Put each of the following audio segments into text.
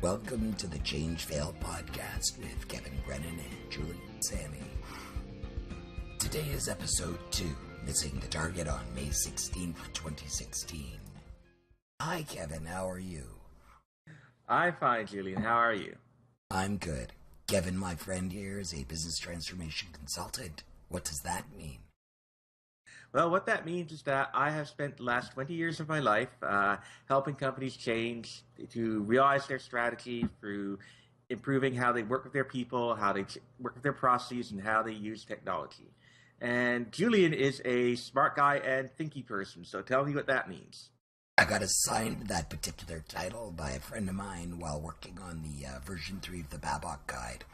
Welcome to the Change.FAIL podcast with Kevin, Brennan and Julian Sammy. Today is episode 2, missing the target on May 16th, 2016. Hi Kevin, how are you? I'm fine, Julian. How are you? I'm good. Kevin, my friend here, is a business transformation consultant. What does that mean? Well, what that means is that I have spent the last 20 years of my life helping companies change to realize their strategy through improving how they work with their people, how they work with their processes, and how they use technology. And Julian is a smart guy and thinky person, so tell me what that means. I got assigned that particular title by a friend of mine while working on the version 3 of the Babok Guide.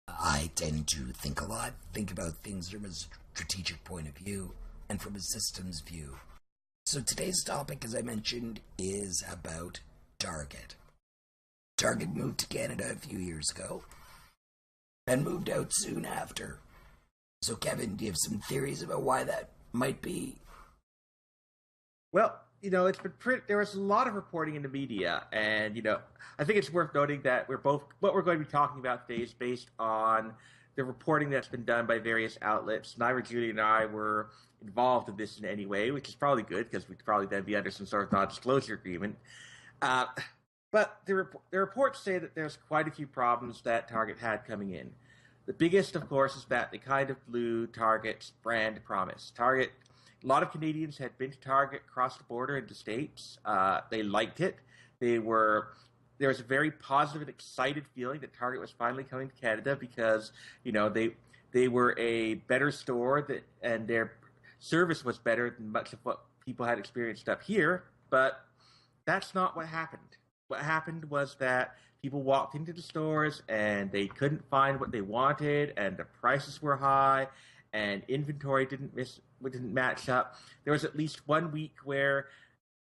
I tend to think a lot, think about things from a strategic point of view and from a systems view. So today's topic, as I mentioned, is about Target. Target moved to Canada a few years ago and moved out soon after. So Kevin, do you have some theories about why that might be? Well, it's been there was a lot of reporting in the media, and I think it's worth noting that what we're going to be talking about today is based on the reporting that's been done by various outlets. Neither Julie and I were involved in this in any way, which is probably good because we'd probably then be under some sort of non-disclosure agreement. But the reports say that there's quite a few problems that Target had coming in. The biggest, of course, is that they kind of blew Target's brand promise. A lot of Canadians had been to Target across the border into States. They liked it. There was a very positive and excited feeling that Target was finally coming to Canada because, they were a better store and their service was better than much of what people had experienced up here. But that's not what happened. What happened was that people walked into the stores and they couldn't find what they wanted, and the prices were high, and inventory didn't match up. There was at least 1 week where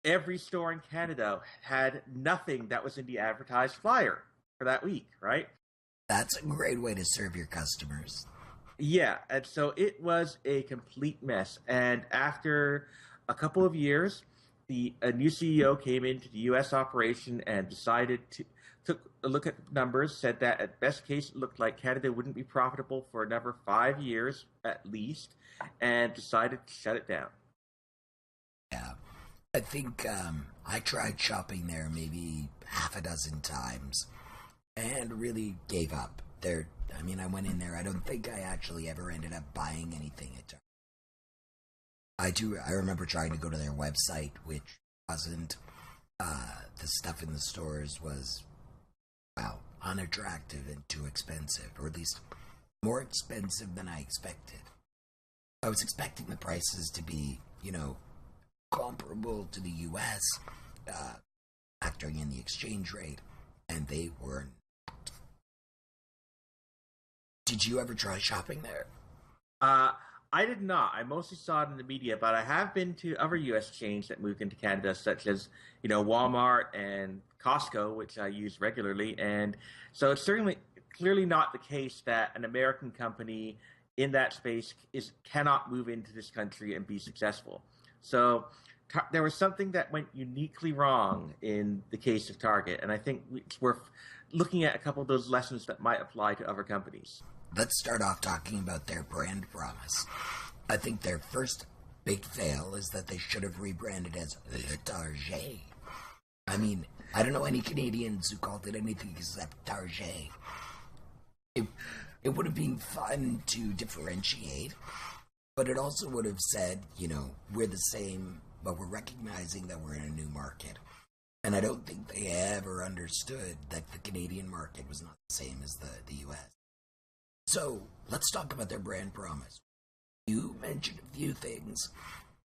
every store in Canada had nothing that was in the advertised flyer for that week, right? That's a great way to serve your customers. Yeah, and so it was a complete mess. And after a couple of years, a new CEO came into the U.S. operation and took a look at the numbers, said that at best case it looked like Canada wouldn't be profitable for another 5 years at least, and decided to shut it down. Yeah, I think I tried shopping there maybe half a dozen times and really gave up. I went in there. I don't think I actually ever ended up buying anything at Target. I remember trying to go to their website, which wasn't, the stuff in the stores was, unattractive and too expensive, or at least more expensive than I expected. I was expecting the prices to be, comparable to the U.S., factoring in the exchange rate, and they were not. Did you ever try shopping there? I did not. I mostly saw it in the media, but I have been to other U.S. chains that moved into Canada, such as, Walmart and Costco, which I use regularly. And so it's clearly not the case that an American company in that space cannot move into this country and be successful. So there was something that went uniquely wrong in the case of Target, and I think it's worth looking at a couple of those lessons that might apply to other companies. Let's start off talking about their brand promise. I think their first big fail is that they should have rebranded as Le Target. I don't know any Canadians who called it anything except Target. It would have been fun to differentiate, but it also would have said, we're the same, but we're recognizing that we're in a new market. And I don't think they ever understood that the Canadian market was not the same as the U.S. So let's talk about their brand promise. You mentioned a few things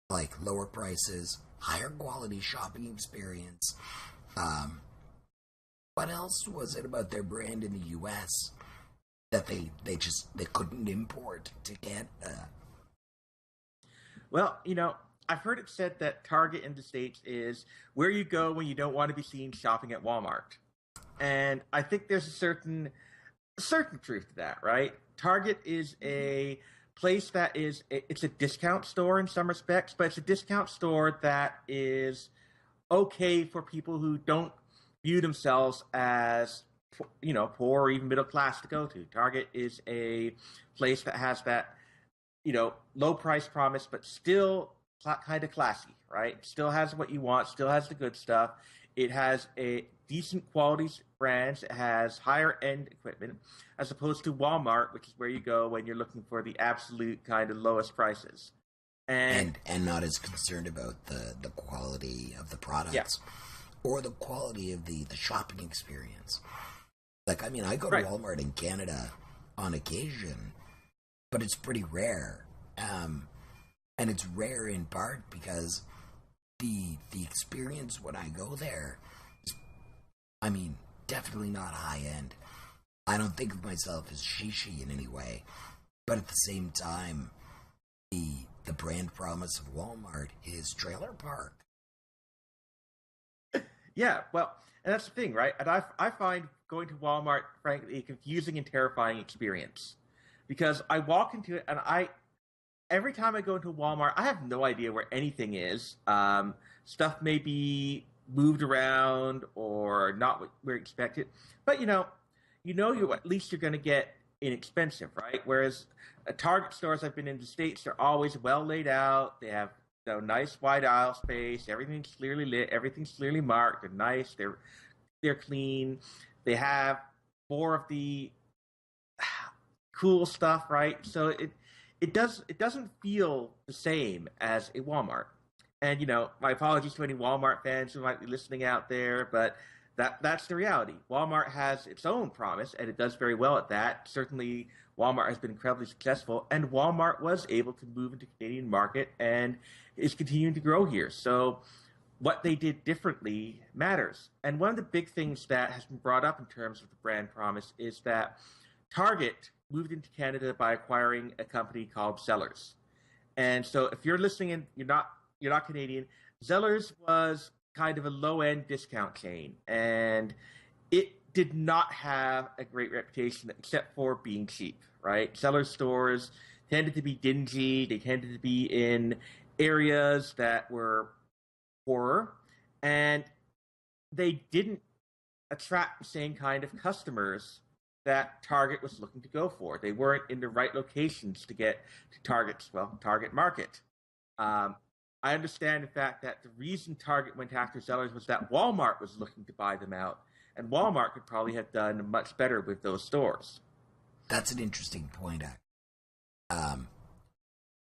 like lower prices, higher quality shopping experience. What else was it about their brand in the U.S. that they couldn't import to Canada? Well, I've heard it said that Target in the States is where you go when you don't want to be seen shopping at Walmart. And I think there's a certain truth to that, right? Target is a place that it's a discount store in some respects, but it's a discount store that is okay for people who don't view themselves as, poor or even middle class to go to. Target is a place that has that, low price promise, but still kind of classy, right? Still has what you want, still has the good stuff. It has a decent quality brands. It has higher end equipment, as opposed to Walmart, which is where you go when you're looking for the absolute kind of lowest prices. And not as concerned about the quality of the products, yeah, or the quality of the shopping experience. Like, I mean, I go to right. Walmart in Canada on occasion, but it's pretty rare. And it's rare in part because the experience when I go there is, I mean, definitely not high end. I don't think of myself as shishi in any way, but at the same time, the brand promise of Walmart is trailer park. Yeah, well, and that's the thing, right? And I find going to Walmart, frankly, a confusing and terrifying experience, because I walk into it and every time I go into Walmart, I have no idea where anything is. Stuff may be moved around or not where you expect it, but you at least you're going to get inexpensive, right? Whereas Target stores I've been in the States, they're always well laid out. They have nice wide aisle space. Everything's clearly lit. Everything's clearly marked. They're nice. They're clean. They have more of the cool stuff, right? So it doesn't feel the same as a Walmart. And my apologies to any Walmart fans who might be listening out there, but that's the reality. Walmart has its own promise, and it does very well at that. Certainly, Walmart has been incredibly successful, and Walmart was able to move into the Canadian market and is continuing to grow here. So what they did differently matters. And one of the big things that has been brought up in terms of the brand promise is that Target moved into Canada by acquiring a company called Zellers. And so if you're listening and you're not Canadian, Zellers was kind of a low-end discount chain, and it did not have a great reputation except for being cheap, right? Zellers stores tended to be dingy. They tended to be in areas that were poorer, and they didn't attract the same kind of customers that Target was looking to go for. They weren't in the right locations to get to Target market. I understand, in fact, that the reason Target went after Zellers was that Walmart was looking to buy them out, and Walmart could probably have done much better with those stores. That's an interesting point.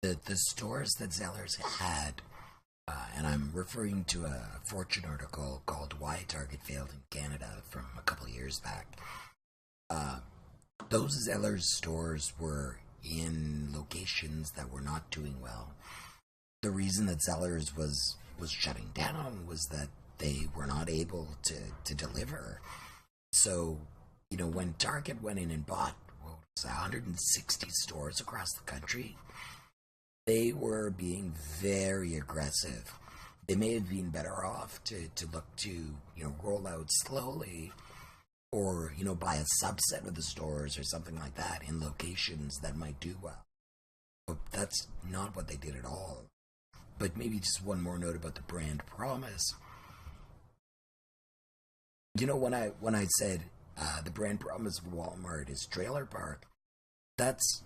The stores that Zellers had, and I'm referring to a Fortune article called "Why Target Failed in Canada" from a couple of years back. Those Zellers stores were in locations that were not doing well. The reason that Zellers was shutting down was that they were not able to deliver. So, when Target went in and bought 160 stores across the country, they were being very aggressive. They may have been better off to look to roll out slowly, or buy a subset of the stores or something like that in locations that might do well. But that's not what they did at all. But maybe just one more note about the brand promise. When I said the brand promise of Walmart is trailer park, that's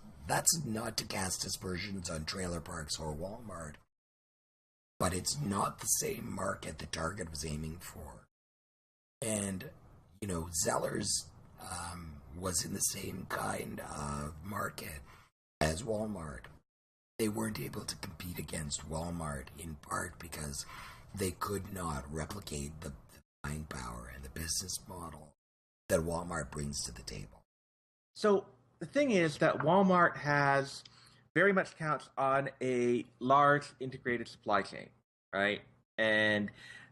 not to cast aspersions on trailer parks or Walmart, but it's not the same market that Target was aiming for. And Zellers was in the same kind of market as Walmart. They weren't able to compete against Walmart in part because they could not replicate the buying power and the business model that Walmart brings to the table. So the thing is that Walmart has very much counts on a large integrated supply chain, right? And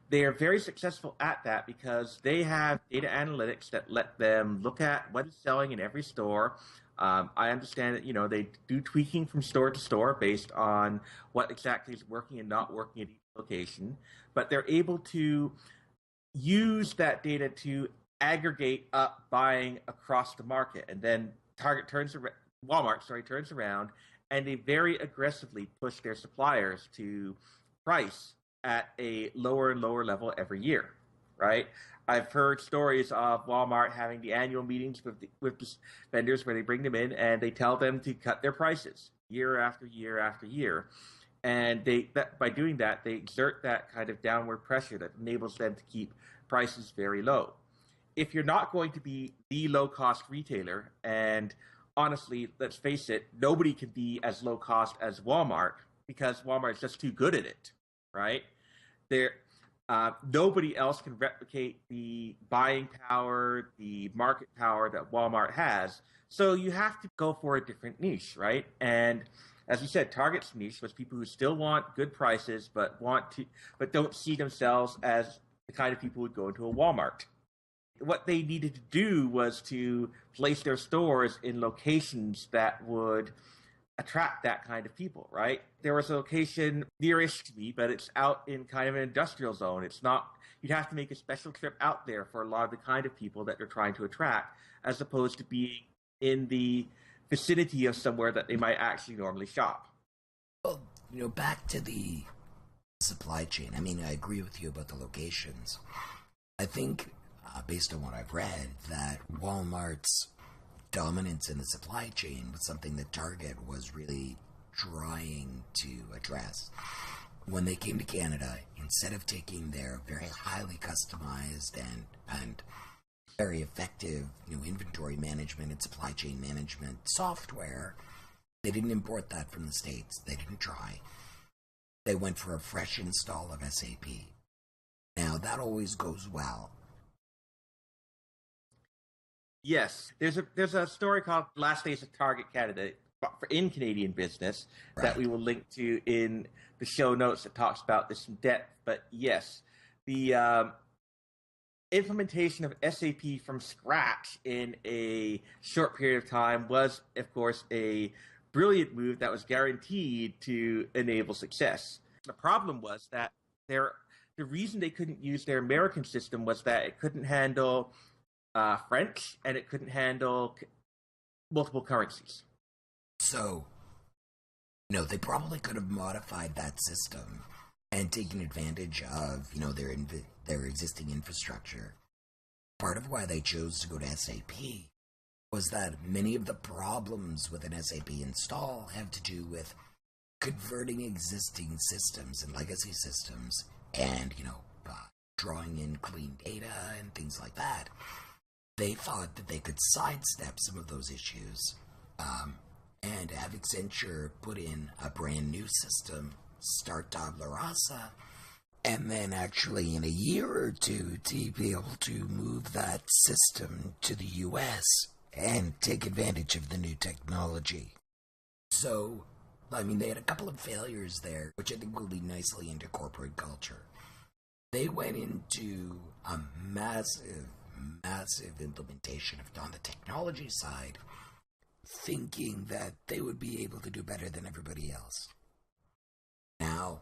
they are very successful at that because they have data analytics that let them look at what is selling in every store. I understand that they do tweaking from store to store based on what exactly is working and not working at each location, but they're able to use that data to aggregate up buying across the market, and then Walmart turns around, and they very aggressively push their suppliers to price at a lower and lower level every year, right? I've heard stories of Walmart having the annual meetings with the vendors where they bring them in and they tell them to cut their prices year after year after year. And by doing that, they exert that kind of downward pressure that enables them to keep prices very low. If you're not going to be the low-cost retailer, and honestly, let's face it, nobody can be as low-cost as Walmart because Walmart is just too good at it, right? Nobody else can replicate the buying power, the market power that Walmart has. So you have to go for a different niche, right? And as you said, Target's niche was people who still want good prices, but don't see themselves as the kind of people who would go into a Walmart. What they needed to do was to place their stores in locations that would attract that kind of people, right? There was a location nearest to me, but it's out in kind of an industrial zone. It's not, you'd have to make a special trip out there for a lot of the kind of people that they're trying to attract, as opposed to being in the vicinity of somewhere that they might actually normally shop. Well, back to the supply chain. I mean, I agree with you about the locations. I think, based on what I've read, that Walmart's dominance in the supply chain was something that Target was really trying to address. When they came to Canada, instead of taking their very highly customized and very effective, inventory management and supply chain management software, they didn't import that from the States. They didn't try. They went for a fresh install of SAP. Now, that always goes well. Yes, there's a story called Last Days of Target Canada in Canadian business that we will link to in the show notes that talks about this in depth. But yes, the implementation of SAP from scratch in a short period of time was, of course, a brilliant move that was guaranteed to enable success. The problem was that the reason they couldn't use their American system was that it couldn't handle French, and it couldn't handle multiple currencies. So, they probably could have modified that system and taken advantage of, their existing infrastructure. Part of why they chose to go to SAP was that many of the problems with an SAP install have to do with converting existing systems and legacy systems and, drawing in clean data and things like that. They thought that they could sidestep some of those issues and have Accenture put in a brand new system, start tabula rasa, and then actually in a year or two to be able to move that system to the US and take advantage of the new technology. So, they had a couple of failures there, which I think will lead nicely into corporate culture. They went into a massive implementation on the technology side, thinking that they would be able to do better than everybody else. Now,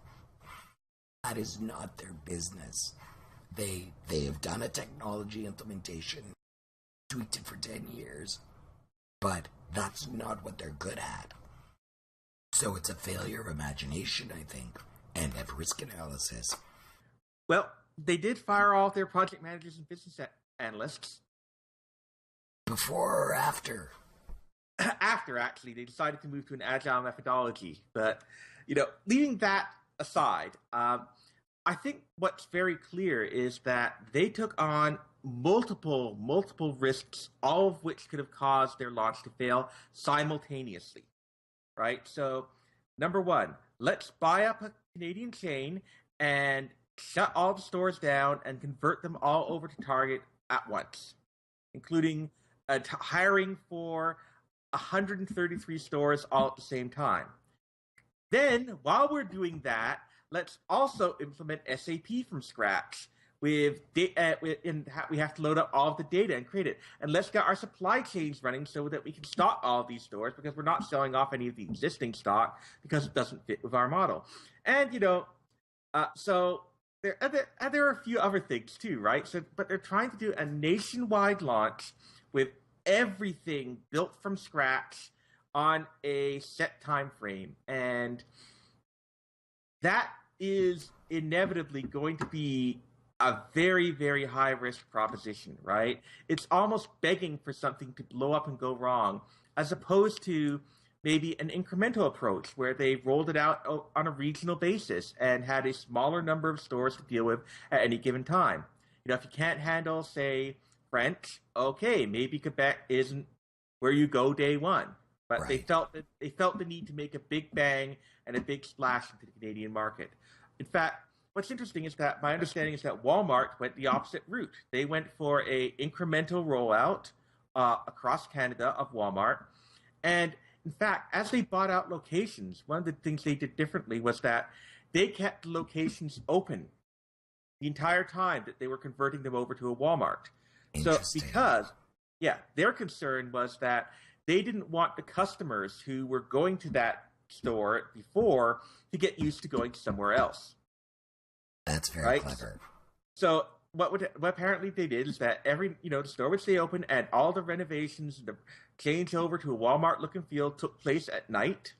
that is not their business. They have done a technology implementation, tweaked it for 10 years, but that's not what they're good at. So it's a failure of imagination, I think, and of risk analysis. Well, they did fire all their project managers and business analysts. Before or after? After, actually. They decided to move to an agile methodology. But, leaving that aside, I think what's very clear is that they took on multiple risks, all of which could have caused their launch to fail simultaneously, right? So, number one, let's buy up a Canadian chain and shut all the stores down and convert them all over to Target at once, including hiring for 133 stores all at the same time. Then, while we're doing that, let's also implement SAP from scratch. We have to load up all of the data and create it. And let's get our supply chains running so that we can stock all of these stores, because we're not selling off any of the existing stock because it doesn't fit with our model. And, so there are a few other things too, right? So, but they're trying to do a nationwide launch with everything built from scratch on a set time frame. And that is inevitably going to be a very, very high risk proposition, right? It's almost begging for something to blow up and go wrong, as opposed to maybe an incremental approach where they rolled it out on a regional basis and had a smaller number of stores to deal with at any given time. You know, if you can't handle, say, French, okay, maybe Quebec isn't where you go day one. But Right. they felt the need to make a big bang and a big splash into the Canadian market. In fact, what's interesting is that my understanding is that Walmart went the opposite route. They went for a incremental rollout across Canada of Walmart, and in fact, as they bought out locations, one of the things they did differently was that they kept the locations open the entire time that they were converting them over to a Walmart. So Interesting. because, yeah, their concern was that they didn't want the customers who were going to that store before to get used to going somewhere else. That's very Right? clever. So what apparently they did is that the store would stay open and all the renovations and the change over to a Walmart look and feel took place at night,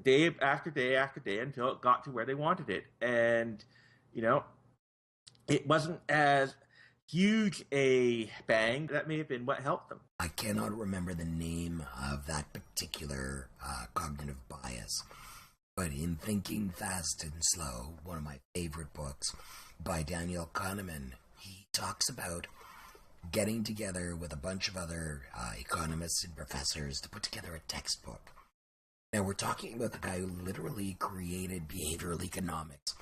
day after day after day, until it got to where they wanted it. And, you know, it wasn't as huge a bang. That may have been what helped them. I cannot remember the name of that particular cognitive bias, but in Thinking Fast and Slow, one of my favorite books by Daniel Kahneman, he talks about getting together with a bunch of other economists and professors to put together a textbook. Now, we're talking about the guy who literally created behavioral economics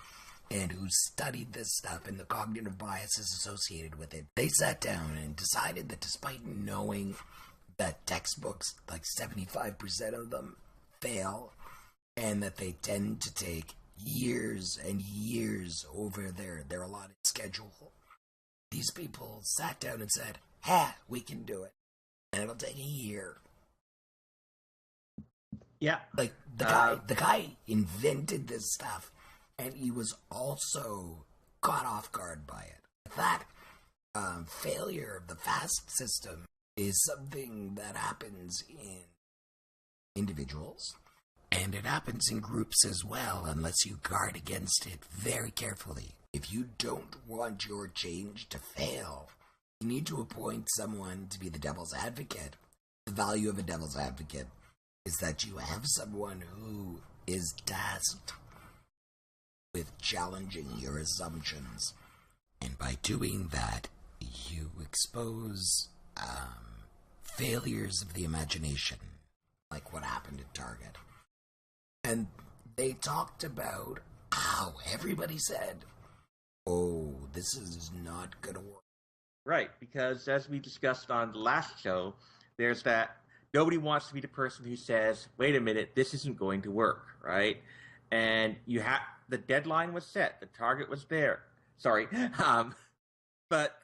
and who studied this stuff and the cognitive biases associated with it. They sat down and decided that despite knowing that textbooks, like 75% of them, fail, and that they tend to take years and years over their allotted schedule, these people sat down and said, we can do it. And it'll take a year. Yeah. Like, the guy invented this stuff, and he was also caught off guard by it. That failure of the FAST system is something that happens in individuals, and it happens in groups as well, unless you guard against it very carefully. If you don't want your change to fail, you need to appoint someone to be the devil's advocate. The value of a devil's advocate is that you have someone who is tasked with challenging your assumptions. And by doing that, you expose failures of the imagination, like what happened at Target. And they talked about how everybody said, oh, this is not going to work. Right, because as we discussed on the last show, there's that nobody wants to be the person who says, wait a minute, this isn't going to work, right? And the deadline was set, the target was there. Sorry. But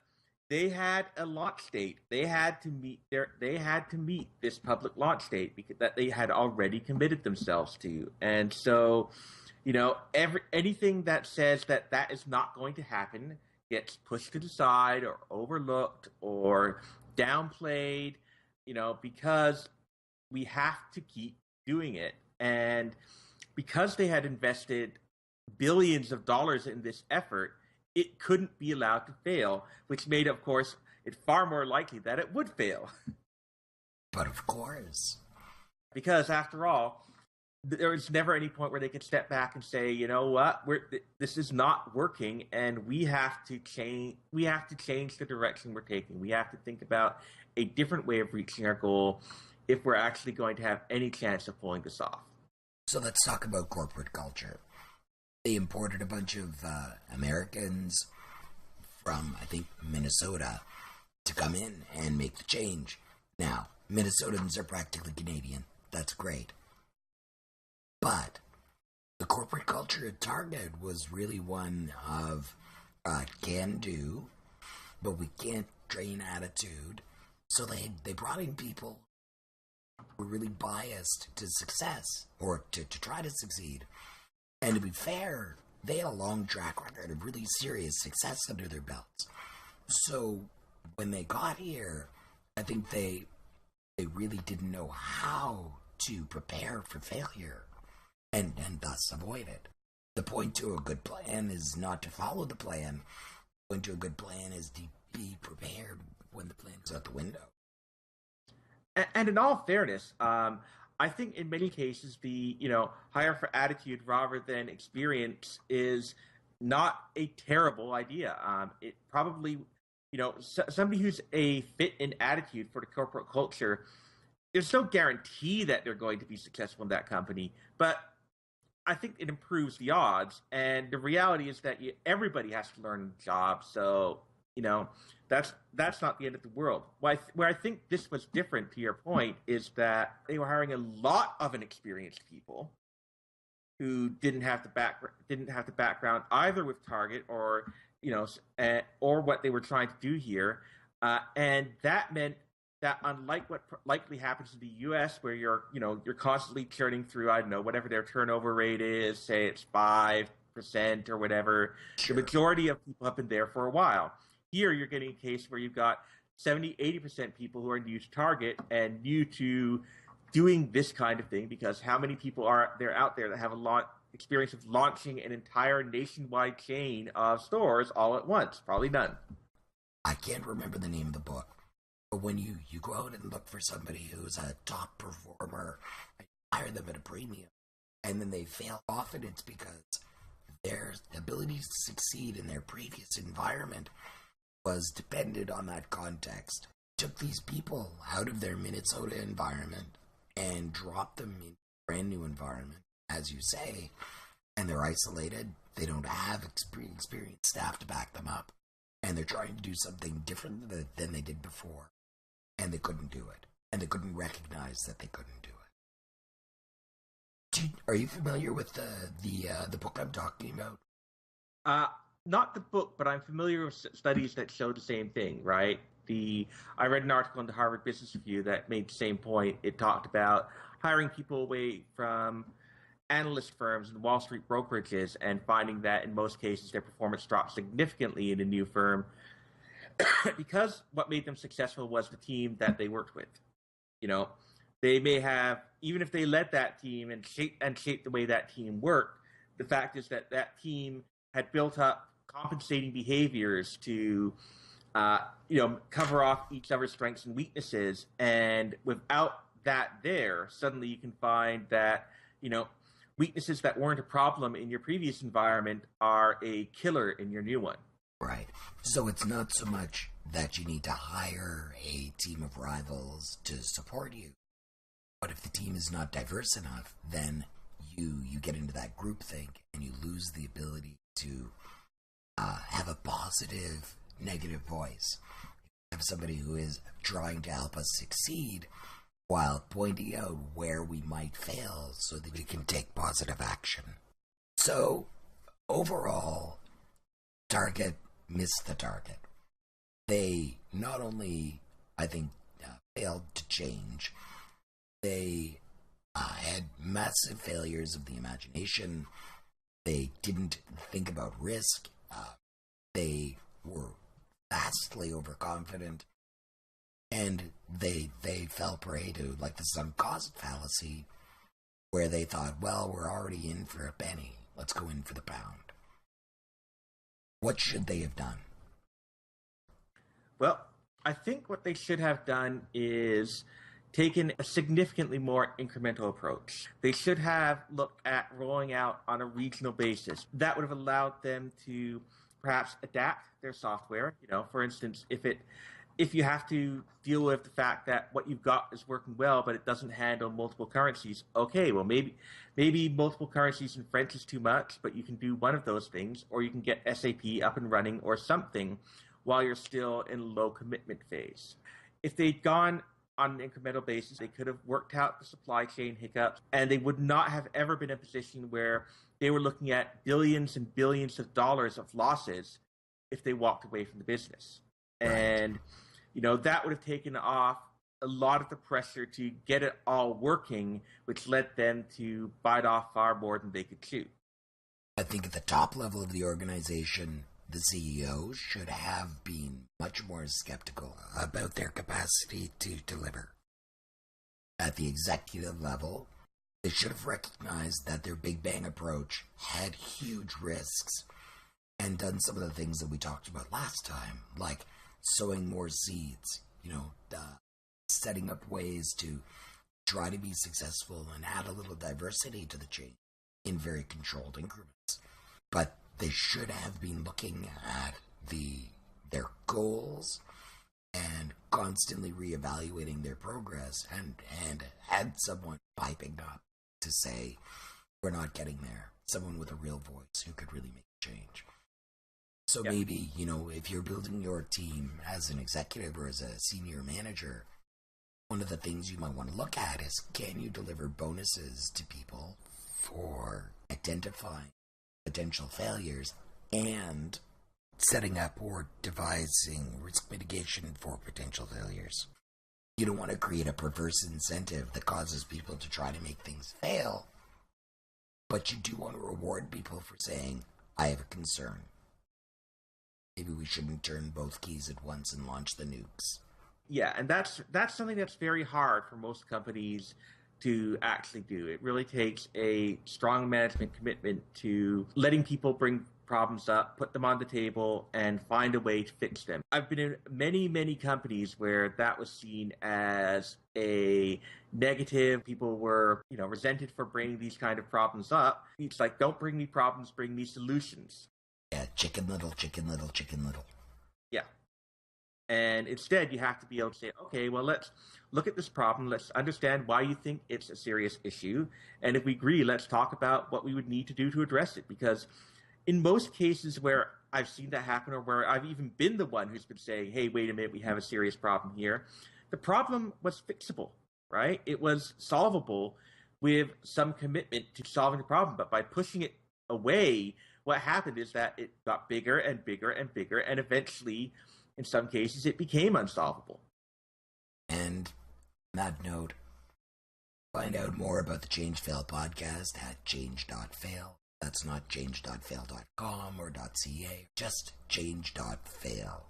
they had a launch date. They had to meet this public launch date because that they had already committed themselves to. And so, anything that says that is not going to happen gets pushed to the side or overlooked or downplayed, because we have to keep doing it. And because they had invested billions of dollars in this effort, it couldn't be allowed to fail, which made, of course, it far more likely that it would fail. But of course. Because after all, there was never any point where they could step back and say, you know what, this is not working, and we have to change. We have to change the direction we're taking. We have to think about a different way of reaching our goal if we're actually going to have any chance of pulling this off. So let's talk about corporate culture. They imported a bunch of Americans from, I think, Minnesota to come in and make the change. Now, Minnesotans are practically Canadian. That's great. But the corporate culture at Target was really one of can do, but we can't train attitude. So they brought in people who were really biased to success or to try to succeed. And to be fair, they had a long track record of really serious success under their belts. So when they got here, I think they really didn't know how to prepare for failure and thus avoid it. The point to a good plan is not to follow the plan, going to a good plan is to be prepared when the plan is out the window. And in all fairness, I think in many cases the hire for attitude rather than experience is not a terrible idea. It probably somebody who's a fit in attitude for the corporate culture, there's no guarantee that they're going to be successful in that company, but I think it improves the odds. And the reality is that everybody has to learn the job, so that's not the end of the world. Where I think this was different, to your point, is that they were hiring a lot of inexperienced people who didn't have the background either with Target or or what they were trying to do here, and that meant that unlike what likely happens in the U.S., where you're constantly churning through, I don't know, whatever their turnover rate is, say it's 5% or whatever, Sure. The majority of people have been there for a while. Here, you're getting a case where you've got 70-80% people who are new to Target and new to doing this kind of thing, because how many people are there out there that have a lot experience of launching an entire nationwide chain of stores all at once? Probably none. I can't remember the name of the book, but when you go out and look for somebody who's a top performer, you hire them at a premium, and then they fail, often it's because their ability to succeed in their previous environment was dependent on that context. Took these people out of their Minnesota environment and dropped them in a brand new environment, as you say, and they're isolated. They don't have experienced staff to back them up, and they're trying to do something different than they did before, and they couldn't do it, and they couldn't recognize that they couldn't do it. Are you familiar with the book I'm talking about? Not the book, but I'm familiar with studies that show the same thing, right? I read an article in the Harvard Business Review that made the same point. It talked about hiring people away from analyst firms and Wall Street brokerages and finding that in most cases their performance dropped significantly in a new firm because what made them successful was the team that they worked with. They may have, even if they led that team and shaped the way that team worked, the fact is that that team had built up compensating behaviors to cover off each other's strengths and weaknesses. And without that there, suddenly you can find that, weaknesses that weren't a problem in your previous environment are a killer in your new one. Right. So it's not so much that you need to hire a team of rivals to support you, but if the team is not diverse enough, then you get into that groupthink and you lose the ability to have a positive, negative voice. Have somebody who is trying to help us succeed while pointing out where we might fail so that we can take positive action. So, overall, Target missed the target. They not only, I think, failed to change, they had massive failures of the imagination. They didn't think about risk. They were vastly overconfident, and they fell prey to like the sunk cost fallacy, where they thought, well, we're already in for a penny, let's go in for the pound. What should they have done? Well, I think what they should have done is taken a significantly more incremental approach. They should have looked at rolling out on a regional basis. That would have allowed them to perhaps adapt their software. For instance, if you have to deal with the fact that what you've got is working well, but it doesn't handle multiple currencies, okay, well, maybe multiple currencies in French is too much, but you can do one of those things, or you can get SAP up and running or something while you're still in low commitment phase. If they'd gone on an incremental basis, they could have worked out the supply chain hiccups, and they would not have ever been in a position where they were looking at billions and billions of dollars of losses if they walked away from the business. Right. And, that would have taken off a lot of the pressure to get it all working, which led them to bite off far more than they could chew. I think at the top level of the organization, the CEO should have been much more skeptical about their capacity to deliver. At the executive level, they should have recognized that their Big Bang approach had huge risks, and done some of the things that we talked about last time, like sowing more seeds, setting up ways to try to be successful and add a little diversity to the change in very controlled increments. But they should have been looking at their goals and constantly reevaluating their progress, and had someone piping up to say, we're not getting there. Someone with a real voice who could really make a change. So maybe, if you're building your team as an executive or as a senior manager, one of the things you might want to look at is, can you deliver bonuses to people for identifying potential failures and setting up or devising risk mitigation for potential failures? You don't want to create a perverse incentive that causes people to try to make things fail, but you do want to reward people for saying, I have a concern. Maybe we shouldn't turn both keys at once and launch the nukes. Yeah, and that's something that's very hard for most companies to actually do. It really takes a strong management commitment to letting people bring problems up, put them on the table, and find a way to fix them. I've been in many, many companies where that was seen as a negative. People were, resented for bringing these kind of problems up. It's like, don't bring me problems, bring me solutions. Yeah, chicken little, chicken little, chicken little. Yeah. And instead, you have to be able to say, okay, well, let's look at this problem. Let's understand why you think it's a serious issue. And if we agree, let's talk about what we would need to do to address it. Because in most cases where I've seen that happen, or where I've even been the one who's been saying, hey, wait a minute, we have a serious problem here, the problem was fixable, right? It was solvable with some commitment to solving the problem. But by pushing it away, what happened is that it got bigger and bigger and bigger, and eventually, in some cases, it became unsolvable. And on that note, find out more about the Change.FAIL podcast at Change.FAIL. That's not change.fail.com or .ca, just Change.FAIL.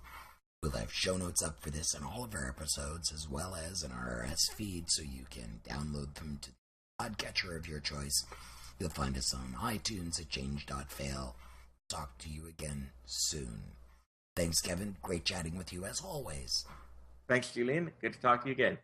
We'll have show notes up for this and all of our episodes, as well as an RSS feed, so you can download them to the podcatcher of your choice. You'll find us on iTunes at Change.FAIL. Talk to you again soon. Thanks, Kevin. Great chatting with you as always. Thanks, Julian. Good to talk to you again.